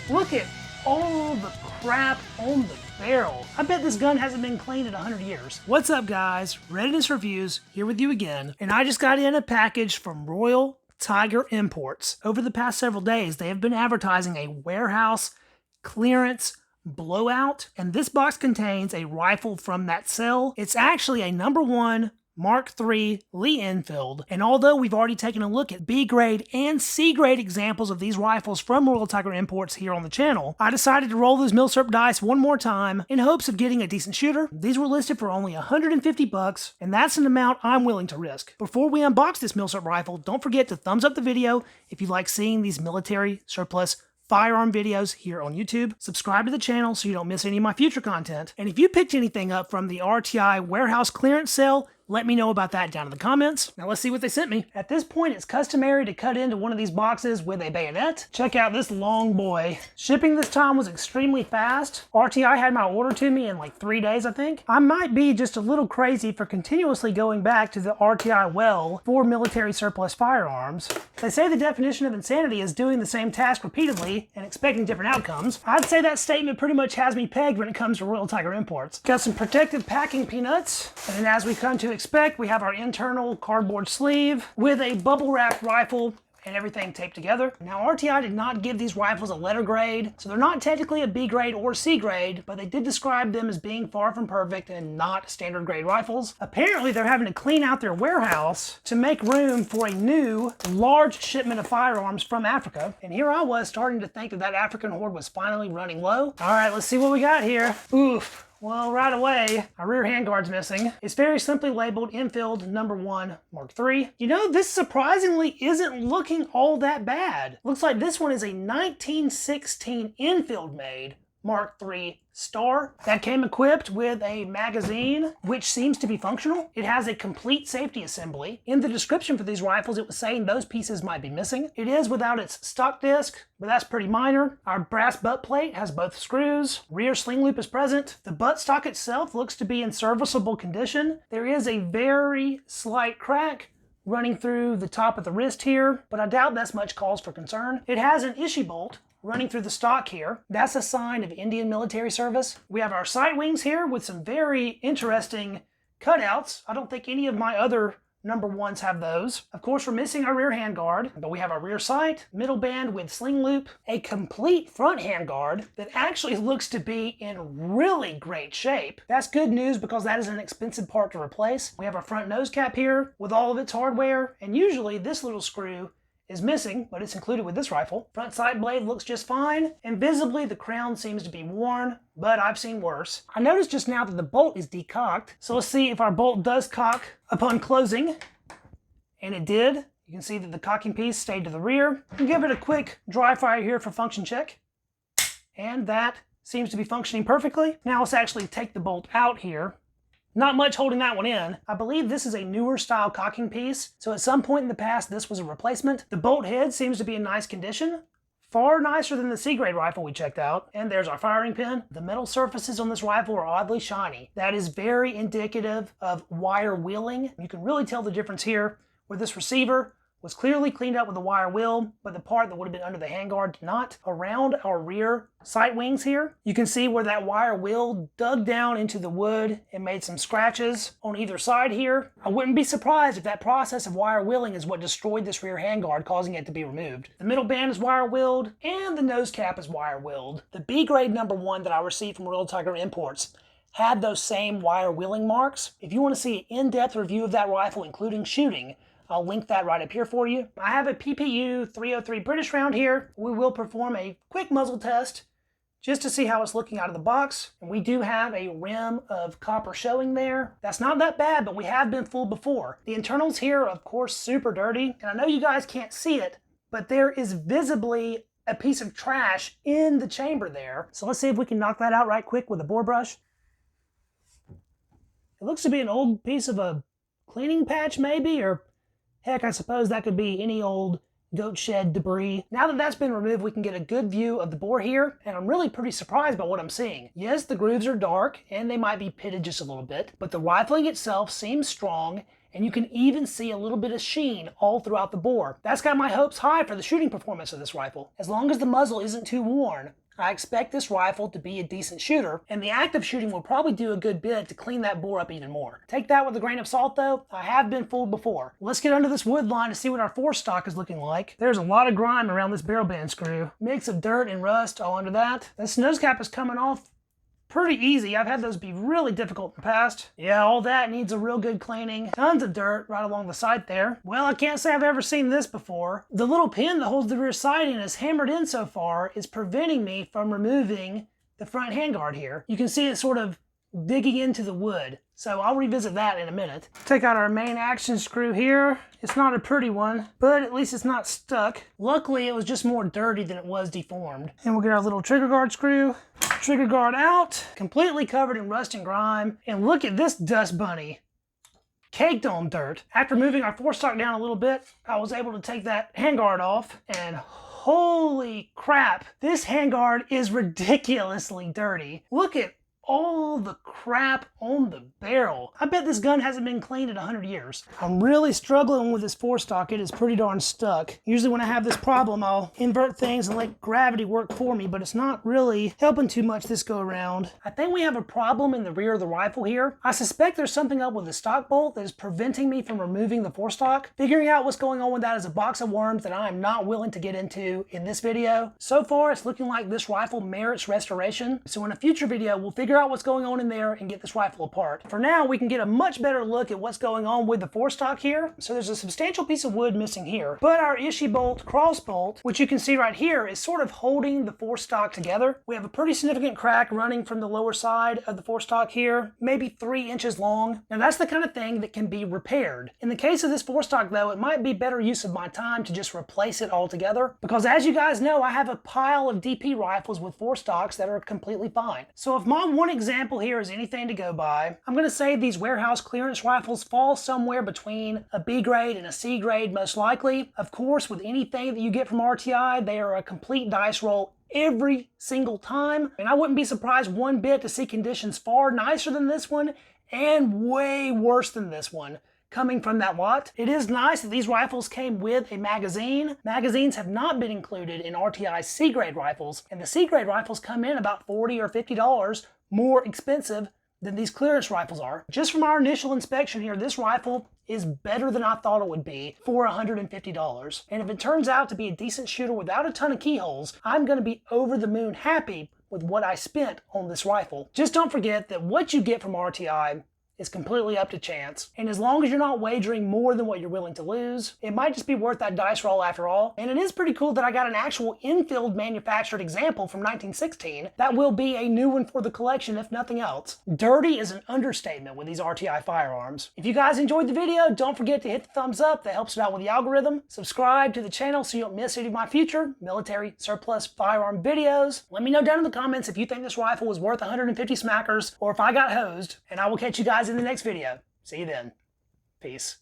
Look at all the crap on the barrel. I bet this gun hasn't been cleaned in 100 years. What's up, guys? Readiness Reviews here with you again, and I just got in a package from Royal Tiger Imports. Over the past several days, they have been advertising a warehouse clearance blowout, and this box contains a rifle from that sale. It's actually a No.1 Mk.III Lee-Enfield, and although we've already taken a look at B-Grade and C-Grade examples of these rifles from Royal Tiger Imports here on the channel, I decided to roll those Milsurp dice one more time in hopes of getting a decent shooter. These were listed for only 150 bucks, and that's an amount I'm willing to risk. Before we unbox this Milsurp rifle, don't forget to thumbs up the video if you like seeing these military surplus firearm videos here on YouTube. Subscribe to the channel so you don't miss any of my future content. And if you picked anything up from the RTI warehouse clearance sale, let me know about that down in the comments. Now let's see what they sent me. At this point, it's customary to cut into one of these boxes with a bayonet. Check out this long boy. Shipping this time was extremely fast. RTI had my order to me in like 3 days, I think. I might be just a little crazy for continuously going back to the RTI well for military surplus firearms. They say the definition of insanity is doing the same task repeatedly and expecting different outcomes. I'd say that statement pretty much has me pegged when it comes to Royal Tiger Imports. Got some protective packing peanuts, and as we come to expect, we have our internal cardboard sleeve with a bubble wrap rifle and everything taped together. Now, RTI did not give these rifles a letter grade, so they're not technically a B grade or C grade, but they did describe them as being far from perfect and not standard grade rifles. Apparently, they're having to clean out their warehouse to make room for a new large shipment of firearms from Africa. And here I was starting to think that that African horde was finally running low. All right, let's see what we got here. Oof. Well, right away, our rear handguard's missing. It's very simply labeled Enfield No.1 Mk.III. You know, this surprisingly isn't looking all that bad. Looks like this one is a 1916 Enfield-made Mk.III Star that came equipped with a magazine, which seems to be functional. It has a complete safety assembly. In the description for these rifles, it was saying those pieces might be missing. It is without its stock disc, but that's pretty minor. Our brass butt plate has both screws. Rear sling loop is present. The butt stock itself looks to be in serviceable condition. There is a very slight crack running through the top of the wrist here, but I doubt that's much cause for concern. It has an issue bolt running through the stock here. That's a sign of Indian military service. We have our sight wings here with some very interesting cutouts. I don't think any of my other No.1s have those. Of course, we're missing our rear handguard, but we have our rear sight, middle band with sling loop, a complete front handguard that actually looks to be in really great shape. That's good news because that is an expensive part to replace. We have our front nose cap here with all of its hardware, and usually this little screw is missing, but it's included with this rifle. Front sight blade looks just fine, and visibly the crown seems to be worn, but I've seen worse. I noticed just now that the bolt is decocked, so let's see if our bolt does cock upon closing, and it did. You can see that the cocking piece stayed to the rear. I'll give it a quick dry fire here for function check, and that seems to be functioning perfectly. Now let's actually take the bolt out here. Not much holding that one in. I believe this is a newer style cocking piece, so at some point in the past this was a replacement. The bolt head seems to be in nice condition. Far nicer than the C-Grade rifle we checked out. And there's our firing pin. The metal surfaces on this rifle are oddly shiny. That is very indicative of wire wheeling. You can really tell the difference here where this receiver was clearly cleaned up with a wire wheel, but the part that would have been under the handguard did not. Around our rear sight wings here, you can see where that wire wheel dug down into the wood and made some scratches on either side here. I wouldn't be surprised if that process of wire wheeling is what destroyed this rear handguard, causing it to be removed. The middle band is wire wheeled, and the nose cap is wire wheeled. The B-Grade No.1 that I received from Royal Tiger Imports had those same wire wheeling marks. If you want to see an in-depth review of that rifle, including shooting, I'll link that right up here for you. I have a PPU 303 British round here. We will perform a quick muzzle test just to see how it's looking out of the box. And we do have a rim of copper showing there. That's not that bad, but we have been fooled before. The internals here are, of course, super dirty. And I know you guys can't see it, but there is visibly a piece of trash in the chamber there. So let's see if we can knock that out right quick with a bore brush. It looks to be an old piece of a cleaning patch maybe, or heck, I suppose that could be any old goat shed debris. Now that that's been removed, we can get a good view of the bore here, and I'm really pretty surprised by what I'm seeing. Yes, the grooves are dark, and they might be pitted just a little bit, but the rifling itself seems strong, and you can even see a little bit of sheen all throughout the bore. That's got my hopes high for the shooting performance of this rifle. As long as the muzzle isn't too worn, I expect this rifle to be a decent shooter, and the active shooting will probably do a good bit to clean that bore up even more. Take that with a grain of salt though, I have been fooled before. Let's get under this wood line to see what our forestock is looking like. There's a lot of grime around this barrel band screw. Mix of dirt and rust all under that. This nose cap is coming off pretty easy. I've had those be really difficult in the past. Yeah, all that needs a real good cleaning. Tons of dirt right along the side there. Well, I can't say I've ever seen this before. The little pin that holds the rear siding is hammered in so far is preventing me from removing the front handguard here. You can see it sort of digging into the wood. So I'll revisit that in a minute. Take out our main action screw here. It's not a pretty one, but at least it's not stuck. Luckily, it was just more dirty than it was deformed. And we'll get our little trigger guard screw. Trigger guard out, completely covered in rust and grime. And look at this dust bunny. Caked on dirt. After moving our forestock down a little bit, I was able to take that handguard off, and holy crap, this handguard is ridiculously dirty. Look at all the crap on the barrel. I bet this gun hasn't been cleaned in 100 years. I'm really struggling with this forestock. It is pretty darn stuck. Usually when I have this problem, I'll invert things and let gravity work for me, but it's not really helping too much this go around. I think we have a problem in the rear of the rifle here. I suspect there's something up with the stock bolt that is preventing me from removing the forestock. Figuring out what's going on with that is a box of worms that I am not willing to get into in this video. So far, it's looking like this rifle merits restoration. So in a future video, we'll figure out what's going on in there and get this rifle apart. For now, we can get a much better look at what's going on with the forestock here. So there's a substantial piece of wood missing here, but our issue bolt, cross bolt, which you can see right here, is sort of holding the forestock together. We have a pretty significant crack running from the lower side of the forestock here, maybe 3 inches long. Now that's the kind of thing that can be repaired. In the case of this forestock though, it might be better use of my time to just replace it altogether, because as you guys know, I have a pile of DP rifles with forestocks that are completely fine. So if my one example here is anything to go by, I'm going to say these warehouse clearance rifles fall somewhere between a B-grade and a C-grade most likely. Of course, with anything that you get from RTI, they are a complete dice roll every single time, and I wouldn't be surprised one bit to see conditions far nicer than this one and way worse than this one coming from that lot. It is nice that these rifles came with a magazine. Magazines have not been included in RTI's C-grade rifles, and the C-grade rifles come in about $40 or $50 more expensive than these clearance rifles are. Just from our initial inspection here, this rifle is better than I thought it would be for $150. And if it turns out to be a decent shooter without a ton of keyholes, I'm going to be over the moon happy with what I spent on this rifle. Just don't forget that what you get from RTI is completely up to chance. And as long as you're not wagering more than what you're willing to lose, it might just be worth that dice roll after all. And it is pretty cool that I got an actual Enfield manufactured example from 1916. That will be a new one for the collection if nothing else. Dirty is an understatement with these RTI firearms. If you guys enjoyed the video, don't forget to hit the thumbs up. That helps it out with the algorithm. Subscribe to the channel so you don't miss any of my future military surplus firearm videos. Let me know down in the comments if you think this rifle was worth 150 smackers or if I got hosed, and I will catch you guys in the next video. See you then. Peace.